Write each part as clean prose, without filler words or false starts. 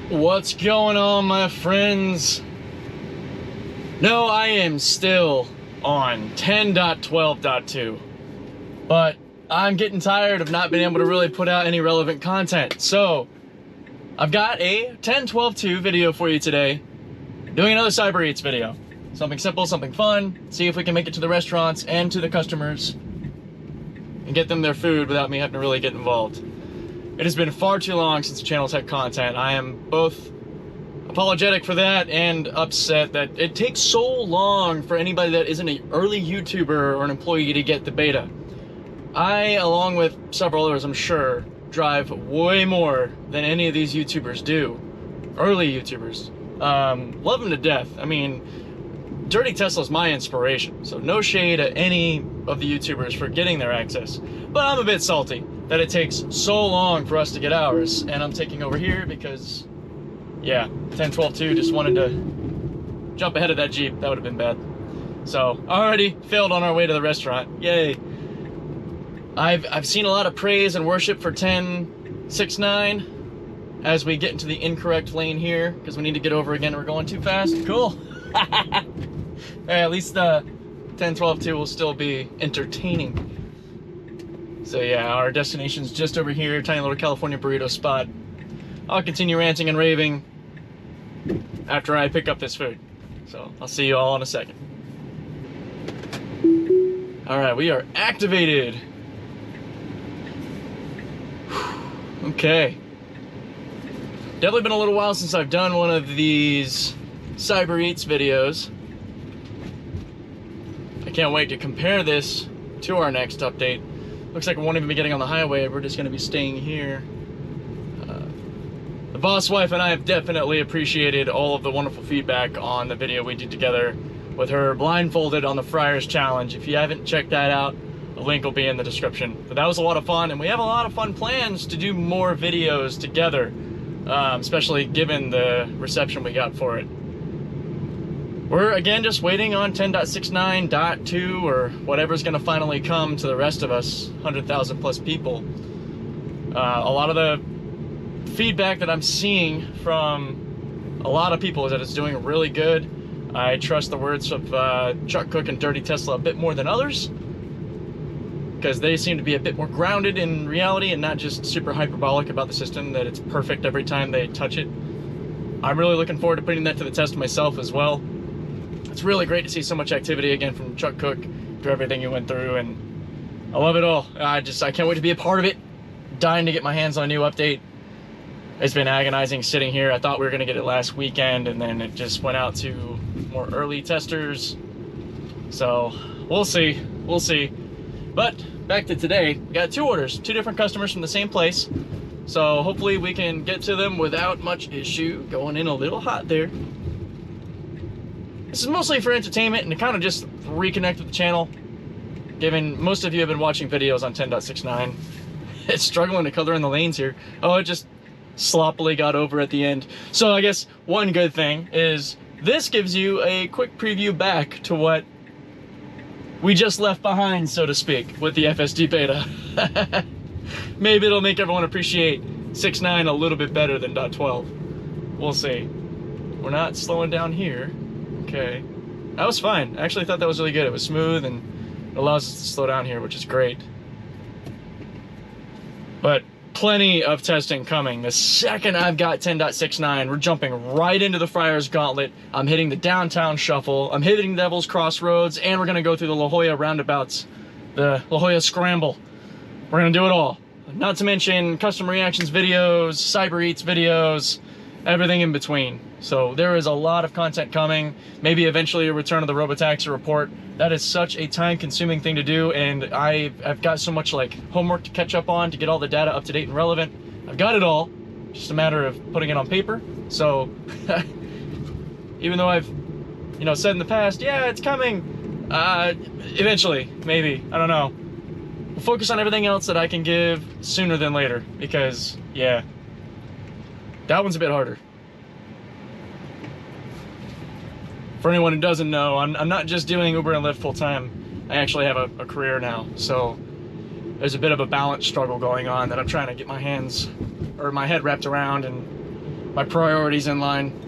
What's going on, my friends? No, I am still on 10.12.2, but I'm getting tired of not being able to really put out any relevant content. So I've got a 10.12.2 video for you today, doing another CybrEats video. Something simple, something fun, see if we can make it to the restaurants and to the customers and get them their food without me having to really get involved. It has been far too long since the channel's had content. I am both apologetic for that and upset that it takes so long for anybody that isn't an early YouTuber or an employee to get the beta. I, along with several others, I'm sure, drive way more than any of these YouTubers do. Early YouTubers. Love them to death. I mean, Dirty Tesla's my inspiration, so no shade at any of the YouTubers for getting their access. But I'm a bit salty that it takes so long for us to get ours, and I'm taking over here because, yeah, 10.12.2 just wanted to jump ahead of that Jeep. That would have been bad. So, already failed on our way to the restaurant. Yay. I've seen a lot of praise and worship for 10.6.9 as we get into the incorrect lane here, because we need to get over again. We're going too fast. Cool. Hey, at least 10.12.2 will still be entertaining. So yeah, our destination's just over here, tiny little California burrito spot. I'll continue ranting and raving after I pick up this food. So I'll see you all in a second. All right, we are activated. Okay. Definitely been a little while since I've done one of these CybrEats videos. I can't wait to compare this to our next update. Looks like we won't even be getting on the highway. We're just going to be staying here. The boss wife and I have definitely appreciated all of the wonderful feedback on the video we did together with her blindfolded on the Friars Challenge. If you haven't checked that out, the link will be in the description. But that was a lot of fun, and we have a lot of fun plans to do more videos together, especially given the reception we got for it. We're, again, just waiting on 10.69.2 or whatever's going to finally come to the rest of us, 100,000 plus people. A lot of the feedback that I'm seeing from a lot of people is that it's doing really good. I trust the words of Chuck Cook and Dirty Tesla a bit more than others, because they seem to be a bit more grounded in reality and not just super hyperbolic about the system, that it's perfect every time they touch it. I'm really looking forward to putting that to the test myself as well. It's really great to see so much activity again from Chuck Cook through everything he went through, and I love it all. I can't wait to be a part of it. Dying to get my hands on a new update. It's been agonizing sitting here. I thought we were going to get it last weekend, and then it just went out to more early testers. So we'll see. We'll see. But back to today, we got 2 orders, 2 different customers from the same place. So hopefully we can get to them without much issue. Going in a little hot there. This is mostly for entertainment and to kind of just reconnect with the channel, given most of you have been watching videos on 10.69. It's struggling to color in the lanes here. Oh, it just sloppily got over at the end. So I guess one good thing is this gives you a quick preview back to what we just left behind, so to speak, with the FSD Beta. Maybe it'll make everyone appreciate 6.9 a little bit better than .12. We'll see. We're not slowing down here. Okay, that was fine. I actually thought that was really good. It was smooth and it allows us to slow down here, which is great. But plenty of testing coming. The second I've got 10.69, we're jumping right into the Friars Gauntlet. I'm hitting the downtown shuffle. I'm hitting Devil's Crossroads, and we're gonna go through the La Jolla roundabouts, the La Jolla Scramble. We're gonna do it all. Not to mention custom reactions videos, CybrEats videos, everything in between. So there is a lot of content coming. Maybe eventually a return of the RoboTaxi Report. That is such a time-consuming thing to do, and I've got so much like homework to catch up on to get all the data up to date and relevant. I've got it all, just a matter of putting it on paper. So even though I've said in the past, yeah, it's coming, eventually, maybe, I don't know. We'll focus on everything else that I can give sooner than later, because yeah, that one's a bit harder. For anyone who doesn't know, I'm not just doing Uber and Lyft full time. I actually have a career now, so there's a bit of a balance struggle going on that I'm trying to get my head wrapped around and my priorities in line.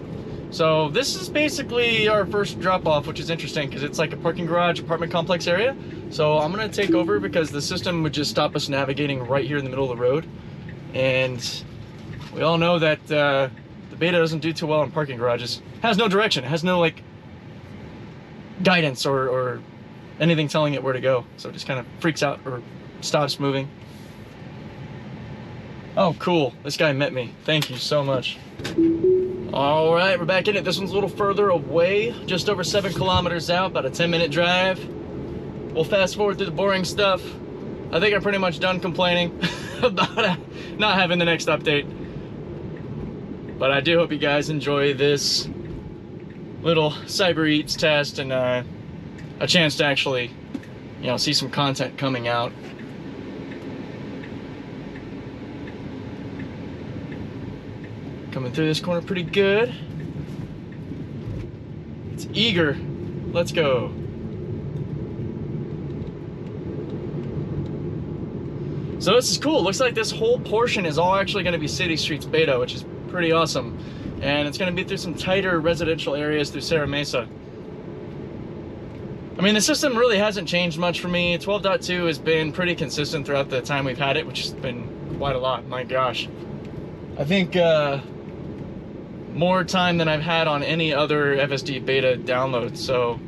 So this is basically our first drop-off, which is interesting because it's like a parking garage, apartment complex area. So I'm gonna take over because the system would just stop us navigating right here in the middle of the road. And we all know that the Beta doesn't do too well in parking garages. It has no direction, it has no like guidance or anything telling it where to go. So it just kind of freaks out or stops moving. Oh, cool. This guy met me. Thank you so much. All right, we're back in it. This one's a little further away, just over 7 kilometers out, about a 10-minute drive. We'll fast forward through the boring stuff. I think I'm pretty much done complaining about not having the next update. But I do hope you guys enjoy this little CybrEats test and a chance to actually, you know, see some content coming out. Coming through this corner pretty good. It's eager. Let's go. So this is cool. Looks like this whole portion is all actually going to be City Streets Beta, which is pretty awesome. And it's going to be through some tighter residential areas through Serra Mesa. I mean, the system really hasn't changed much for me. 12.2 has been pretty consistent throughout the time we've had it, which has been quite a lot. My gosh. I think more time than I've had on any other FSD Beta download, so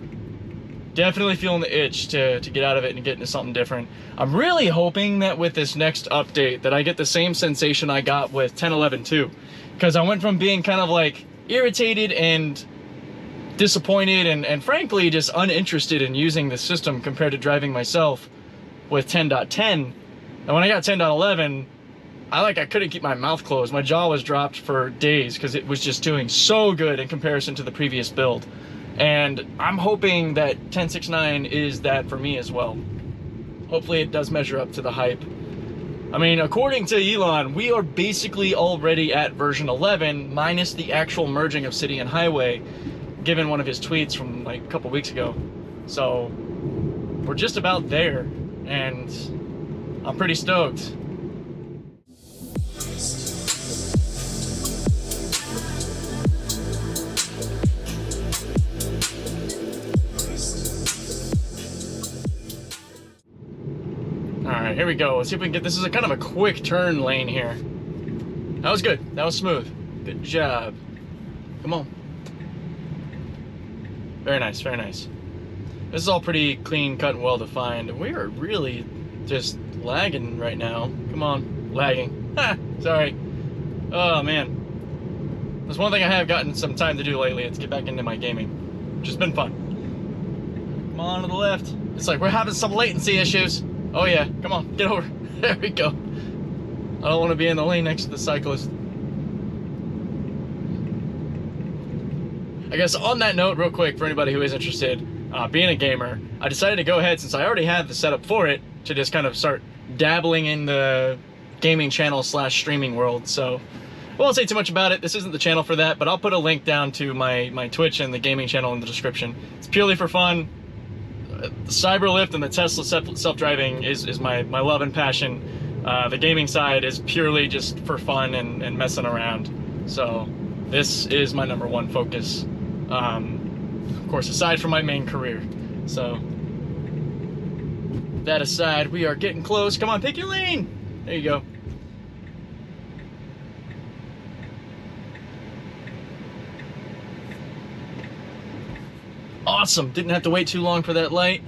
definitely feeling the itch to get out of it and get into something different. I'm really hoping that with this next update that I get the same sensation I got with 10.11 too, because I went from being kind of like irritated and disappointed and frankly just uninterested in using the system compared to driving myself with 10.10, and when I got 10.11, I couldn't keep my mouth closed. My jaw was dropped for days because it was just doing so good in comparison to the previous build. And I'm hoping that 10.6.9 is that for me as well. Hopefully it does measure up to the hype. I mean, according to Elon, we are basically already at version 11 minus the actual merging of city and highway, given one of his tweets from like a couple weeks ago. So we're just about there, and I'm pretty stoked. Alright, here we go. Let's see if we can get this. Is a kind of a quick turn lane here. That was good. That was smooth. Good job. Come on. Very nice, very nice. This is all pretty clean cut and well defined. We are really just lagging right now. Come on, lagging. Ha! Sorry. Oh man. There's one thing I have gotten some time to do lately. It's get back into my gaming, which has been fun. Come on to the left. It's like we're having some latency issues. Oh yeah, come on, get over. There we go. I don't want to be in the lane next to the cyclist. I guess on that note, real quick, for anybody who is interested, being a gamer, I decided to go ahead, since I already have the setup for it, to just kind of start dabbling in the gaming channel / streaming world. So I won't say too much about it. This isn't the channel for that, but I'll put a link down to my Twitch and the gaming channel in the description. It's purely for fun. The CybrLFT and the Tesla self-driving is my love and passion. The gaming side is purely just for fun and messing around. So this is my #1 focus. Of course, aside from my main career. So that aside, we are getting close. Come on, pick your lane. There you go. Awesome. Didn't have to wait too long for that light.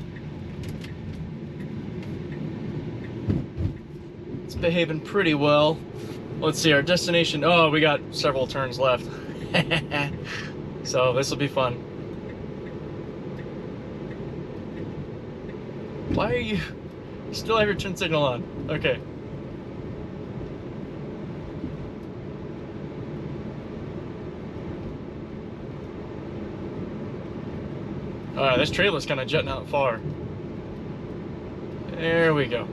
It's behaving pretty well. Let's see, our destination. Oh, we got several turns left. So this will be fun. Why are you still have your turn signal on? Okay. Alright, this trailer's kind of jutting out far. There we go.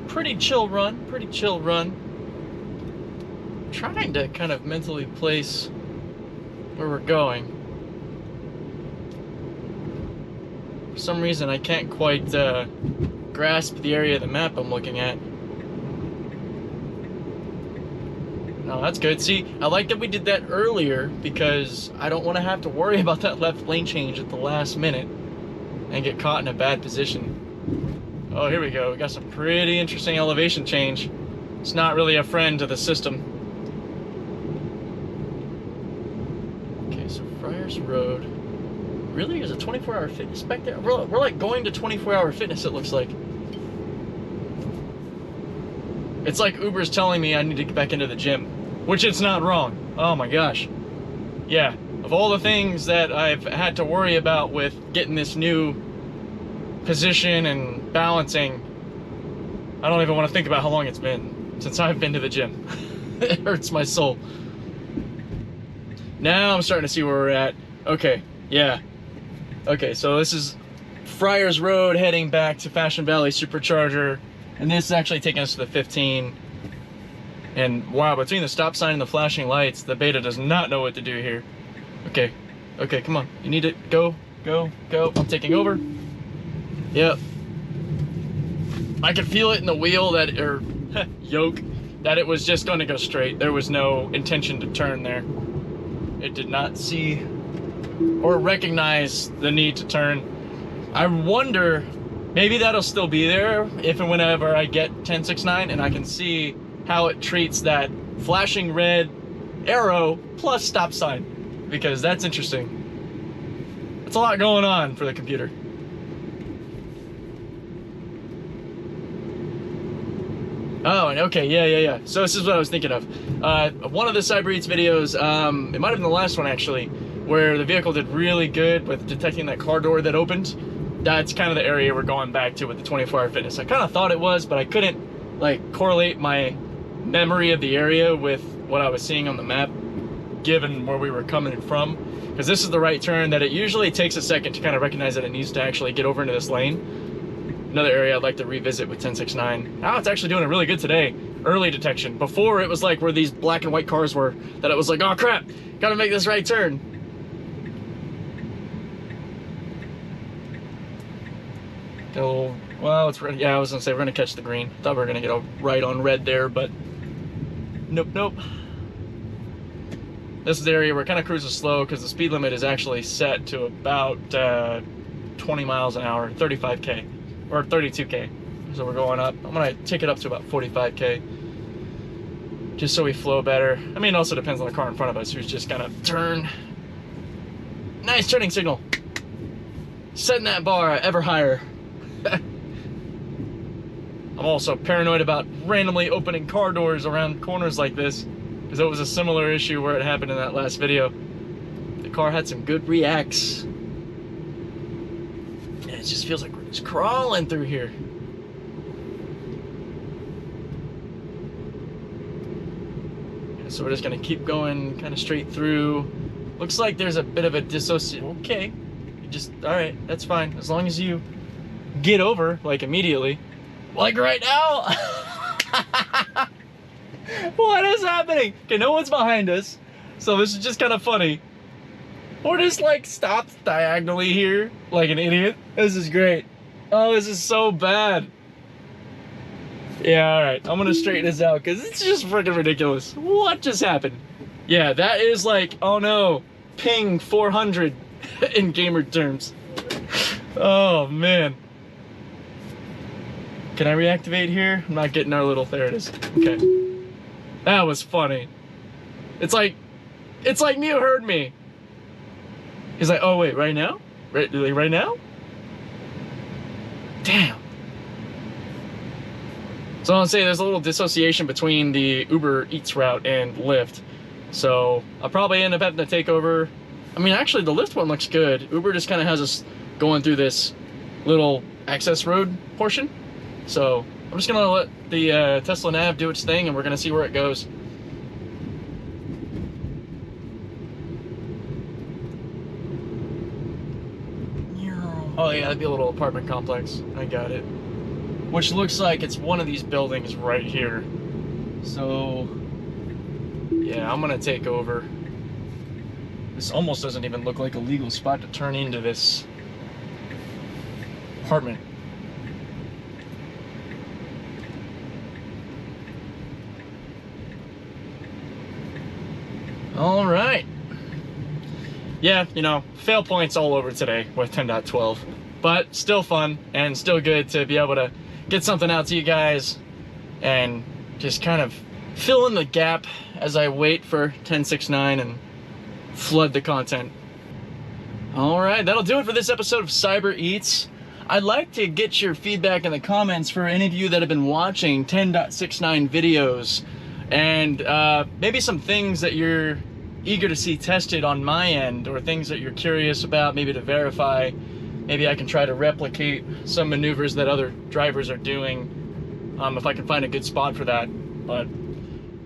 Pretty chill run, pretty chill run. Trying to kind of mentally place where we're going. For some reason I can't quite grasp the area of the map I'm looking at. No, that's good. See, I like that we did that earlier because I don't want to have to worry about that left lane change at the last minute and get caught in a bad position. Oh, here we go. We got some pretty interesting elevation change. It's not really a friend to the system. Okay, so Friars Road. Really? There's a 24-hour fitness back there? We're like going to 24-hour fitness, it looks like. It's like Uber's telling me I need to get back into the gym, which it's not wrong. Oh my gosh. Yeah, of all the things that I've had to worry about with getting this new position and balancing, I don't even want to think about how long it's been since I've been to the gym. It hurts my soul. Now I'm starting to see where we're at. Okay, yeah. Okay, so this is Friars Road heading back to Fashion Valley Supercharger, and this is actually taking us to the 15. And wow, between the stop sign and the flashing lights, the beta does not know what to do here. Okay, okay, come on. You need to go, go, go. I'm taking over. Yep. I could feel it in the wheel that, or yoke, that it was just going to go straight. There was no intention to turn there. It did not see or recognize the need to turn. I wonder, maybe that'll still be there if and whenever I get 1069 and I can see how it treats that flashing red arrow plus stop sign, because that's interesting. It's a lot going on for the computer. Oh, and okay, yeah. So this is what I was thinking of. One of the CybrEats videos, it might have been the last one actually, where the vehicle did really good with detecting that car door that opened. That's kind of the area we're going back to with the 24-hour fitness. I kind of thought it was, but I couldn't like correlate my memory of the area with what I was seeing on the map, given where we were coming from. Because this is the right turn that it usually takes a second to kind of recognize that it needs to actually get over into this lane. Another area I'd like to revisit with 1069. Now it's actually doing it really good today. Early detection. Before it was like where these black and white cars were, that it was like, oh crap, gotta make this right turn. Oh, well, it's red. Yeah, I was gonna say we're gonna catch the green. Thought we were gonna get a right on red there, but nope. This is the area where it kind of cruises slow because the speed limit is actually set to about 20 miles an hour, 35K. Or 32K. So we're going up. I'm gonna take it up to about 45K. Just so we flow better. I mean, it also depends on the car in front of us who's just gonna turn. Nice turning signal. Setting that bar ever higher. I'm also paranoid about randomly opening car doors around corners like this, because it was a similar issue where it happened in that last video. The car had some good reacts. And it just feels like we're just crawling through here. So we're just gonna keep going kind of straight through. Looks like there's a bit of a dissociation. Okay, you just, all right, that's fine. As long as you get over, like immediately. Like right now. What is happening? Okay, no one's behind us. So this is just kind of funny. We're just like stopped diagonally here, like an idiot. This is great. Oh, this is so bad. Yeah, all right. I'm gonna straighten this out because it's just freaking ridiculous. What just happened? Yeah, that is like, oh no, ping 400 in gamer terms. Oh man. Can I reactivate here? I'm not getting our little, there it is. Okay. That was funny. It's like Mew heard me. He's like, oh wait, right now? Right now? Damn. So I'll say there's a little dissociation between the Uber Eats route and Lyft. So I'll probably end up having to take over. I mean, actually the Lyft one looks good. Uber just kind of has us going through this little access road portion. So I'm just gonna let the Tesla nav do its thing and we're gonna see where it goes. Oh yeah, that'd be a little apartment complex. I got it. Which looks like it's one of these buildings right here. So yeah, I'm gonna take over. This almost doesn't even look like a legal spot to turn into this. apartment. All right. Yeah, you know, fail points all over today with 10.12, but still fun and still good to be able to get something out to you guys and just kind of fill in the gap as I wait for 10.6.9 and flood the content. All right, that'll do it for this episode of CybrEats. I'd like to get your feedback in the comments for any of you that have been watching 10.6.9 videos, and maybe some things that you're eager to see tested on my end, or things that you're curious about, maybe to verify. Maybe I can try to replicate some maneuvers that other drivers are doing, if I can find a good spot for that. But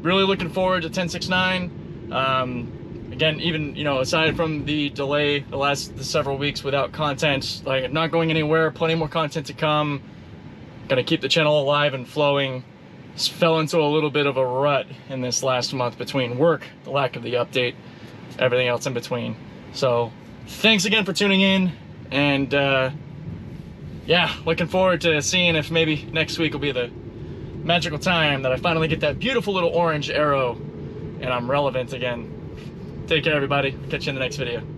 really looking forward to 10.6.9. Again, even, you know, aside from the delay the several weeks without content, like, not going anywhere, plenty more content to come. Gonna keep the channel alive and flowing. Just fell into a little bit of a rut in this last month between work, the lack of the update, everything else in between. So thanks again for tuning in, and yeah, looking forward to seeing if maybe next week will be the magical time that I finally get that beautiful little orange arrow and I'm relevant again. Take care, everybody. Catch you in the next video.